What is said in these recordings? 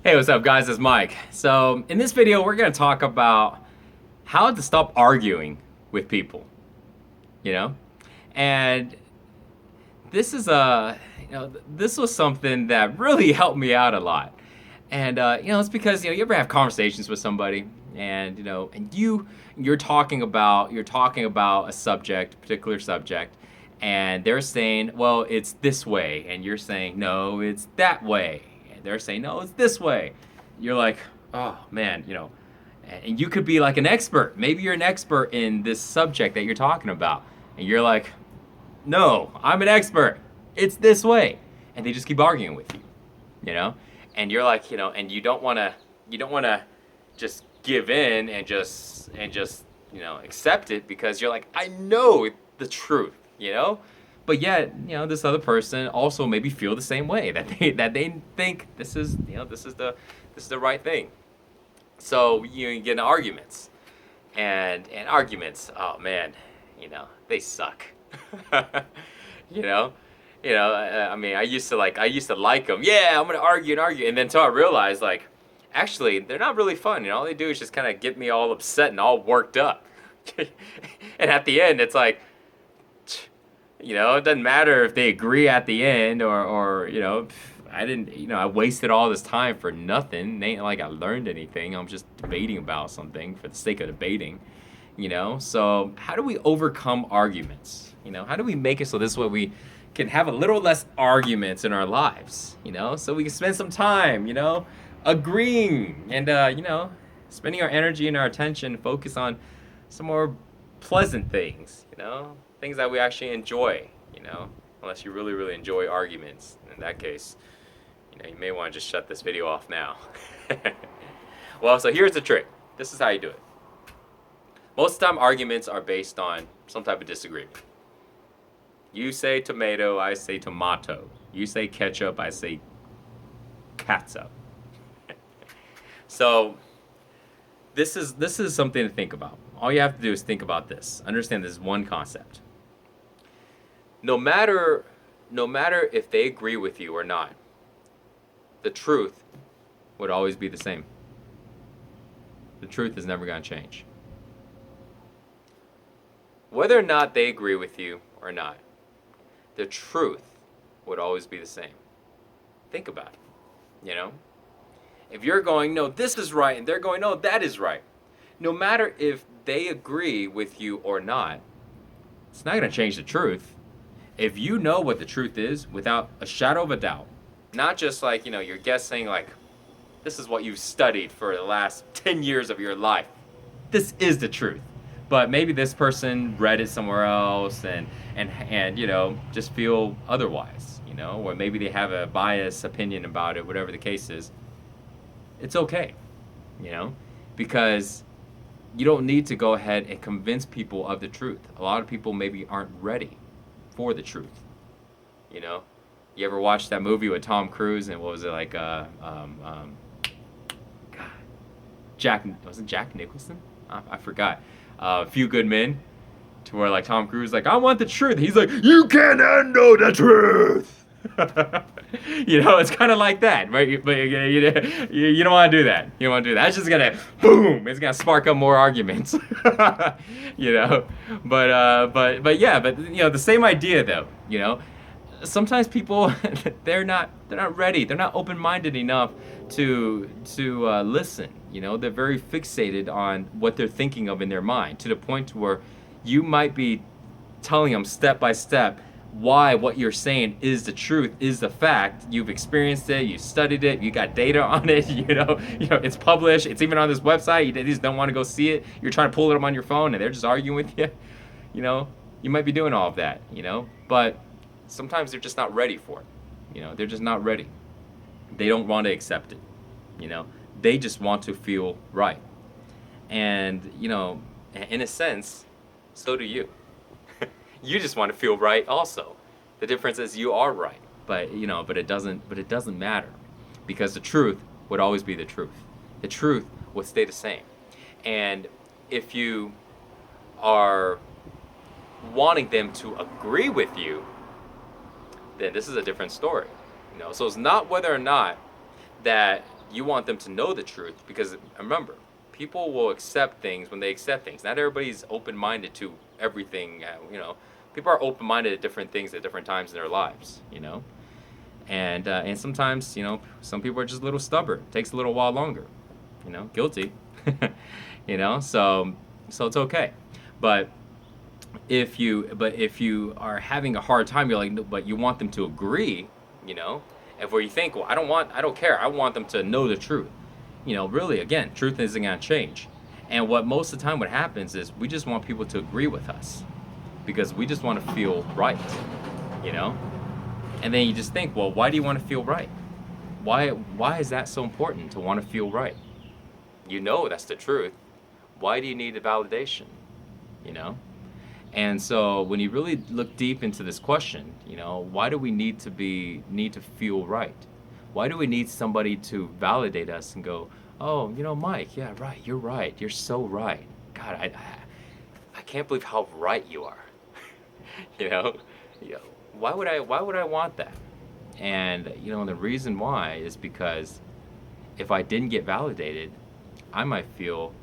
Hey, what's up, guys? It's Mike. So, in this video, we're going to talk about how to stop arguing with people, you know? And this is this was something that really helped me out a lot. And it's because you ever have conversations with somebody, and you're talking about a subject, particular subject, and they're saying, well, it's this way, and you're saying, no, it's that way, and they're saying, no, it's this way. You're like, oh man, and you could be like an expert. Maybe you're an expert in this subject that you're talking about, and you're like, no, I'm an expert. It's this way. And they just keep arguing with you, you know? And you're like, and you don't want to just give in and just accept it because you're like, I know the truth, you know? But yet, this other person also maybe feel the same way that they think this is the right thing. So you get in arguments. And arguments, oh man, they suck. you know, I mean, I used to like them. Yeah, I'm gonna argue and argue, and then until I realized, like, actually, they're not really fun. All they do is just kind of get me all upset and all worked up. And at the end, it's like, it doesn't matter if they agree at the end or I didn't, I wasted all this time for nothing. It ain't like I learned anything. I'm just debating about something for the sake of debating. So how do we overcome arguments? How do we make it so this way we can have a little less arguments in our lives? So we can spend some time, agreeing and, spending our energy and our attention, focus on some more pleasant things, things that we actually enjoy, unless you really, really enjoy arguments. In that case, you may want to just shut this video off now. Well, so here's the trick. This is how you do it. Most of the time, arguments are based on some type of disagreement. You say tomato, I say tomato. You say ketchup, I say catsup. So this is something to think about. All you have to do is think about this. Understand this one concept. No matter if they agree with you or not, the truth would always be the same. The truth is never going to change. Whether or not they agree with you or not, the truth would always be the same. Think about it. If you're going, no, this is right, and they're going, no, that is right. No matter if they agree with you or not, it's not going to change the truth. If you know what the truth is without a shadow of a doubt, not just like, you're guessing, like, this is what you've studied for the last 10 years of your life. This is the truth. But maybe this person read it somewhere else and just feel otherwise, or maybe they have a biased opinion about it, whatever the case is. It's okay, because you don't need to go ahead and convince people of the truth. A lot of people maybe aren't ready for the truth. You ever watch that movie with Tom Cruise and what was it like? God, wasn't Jack Nicholson? I forgot. A Few Good Men, to where like Tom Cruise like, I want the truth. He's like, you can't handle the truth. It's kind of like that, right? But you don't want to do that. You don't want to do that. It's just gonna boom. It's gonna spark up more arguments. But yeah, the same idea though. Sometimes people they're not ready. They're not open-minded enough to listen. They're very fixated on what they're thinking of in their mind, to the point to where you might be telling them step by step why what you're saying is the truth, is the fact. You've experienced it, you studied it, you got data on it, it's published, it's even on this website, you just don't want to go see it. You're trying to pull it up on your phone and they're just arguing with you. You might be doing all of that, but sometimes they're just not ready for it. They're just not ready. They don't want to accept it. They just want to feel right. And, in a sense, so do you. You just want to feel right also. The difference is you are right. But it doesn't matter, because the truth would always be the truth. The truth would stay the same. And if you are wanting them to agree with you, then this is a different story. So it's not whether or not that you want them to know the truth, because remember, people will accept things when they accept things. Not everybody's open-minded to everything. People are open-minded to different things at different times in their lives. And sometimes some people are just a little stubborn. It takes a little while longer. Guilty. So it's okay. But if you are having a hard time, you're like, no, but you want them to agree, and where you think, well, I don't care, I want them to know the truth. Really, again, truth isn't gonna change. And what most of the time what happens is we just want people to agree with us because we just want to feel right, And then you just think, well, why do you want to feel right? Why is that so important to want to feel right? That's the truth. Why do you need the validation? And so when you really look deep into this question, why do we need to feel right? Why do we need somebody to validate us and go, oh, Mike, yeah, right, you're so right. God, I can't believe how right you are. Why would I want that? And the reason why is because if I didn't get validated, I might feel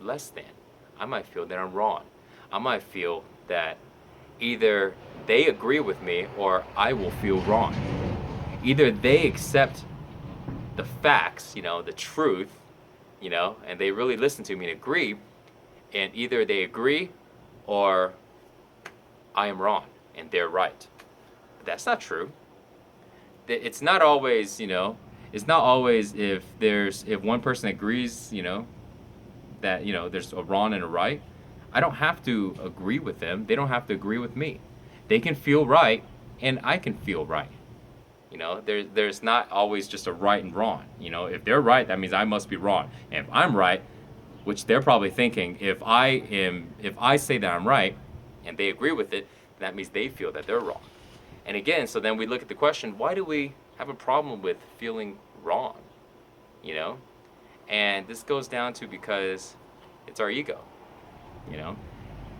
less than. I might feel that I'm wrong. I might feel that either they agree with me or I will feel wrong. Either they accept the facts, the truth, and they really listen to me and agree, and either they agree or I am wrong and they're right. But that's not true. It's not always, it's not always if one person agrees, that there's a wrong and a right. I don't have to agree with them. They don't have to agree with me. They can feel right and I can feel right. There's not always just a right and wrong. If they're right, that means I must be wrong. And if I'm right, which they're probably thinking, if I say that I'm right and they agree with it, that means they feel that they're wrong. And again, so then we look at the question, why do we have a problem with feeling wrong? And this goes down to because it's our ego.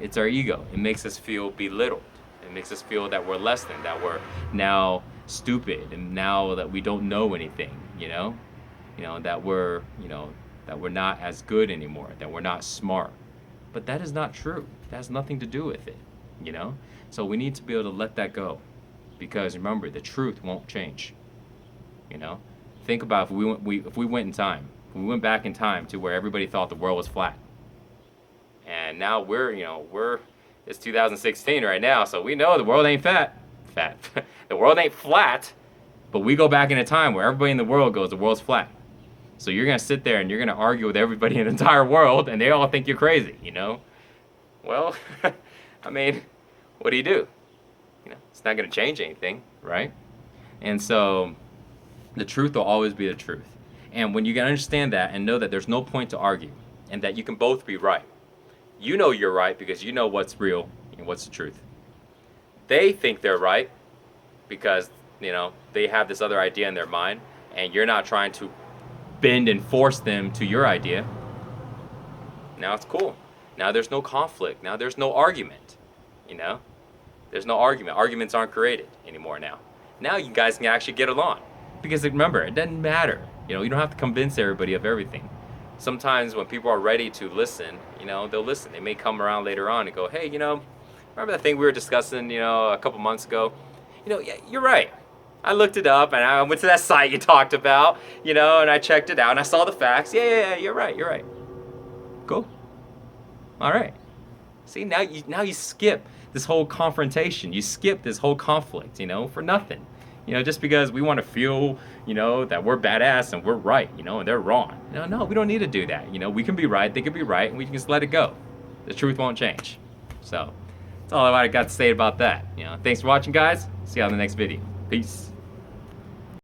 It's our ego. It makes us feel belittled. It makes us feel that we're less than, that we're now stupid, and now that we don't know anything, that we're not as good anymore, that we're not smart. But that is not true. That has nothing to do with it, So we need to be able to let that go, because remember, the truth won't change. Think about if we went in time, if we went back in time to where everybody thought the world was flat. And now it's 2016 right now, so we know the world ain't fat. The world ain't flat, but we go back in a time where everybody in the world goes, the world's flat. So you're going to sit there and you're going to argue with everybody in the entire world, and they all think you're crazy, Well, I mean, what do you do? It's not going to change anything, right? And so the truth will always be the truth. And when you can understand that and know that there's no point to argue and that you can both be right, you're right because you know what's real and what's the truth. They think they're right because, they have this other idea in their mind, and you're not trying to bend and force them to your idea. Now it's cool. Now there's no conflict. Now there's no argument. There's no argument. Arguments aren't created anymore now. Now you guys can actually get along. Because remember, it doesn't matter. You don't have to convince everybody of everything. Sometimes when people are ready to listen, they'll listen. They may come around later on and go, hey, remember that thing we were discussing, a couple months ago? Yeah, you're right. I looked it up and I went to that site you talked about, and I checked it out and I saw the facts. Yeah, you're right. Cool. All right. See, now you skip this whole confrontation. You skip this whole conflict, for nothing. Just because we want to feel, that we're badass and we're right, and they're wrong. No, we don't need to do that. We can be right, they can be right, and we can just let it go. The truth won't change. So that's all I got to say about that. Thanks for watching, guys. See you on the next video. Peace.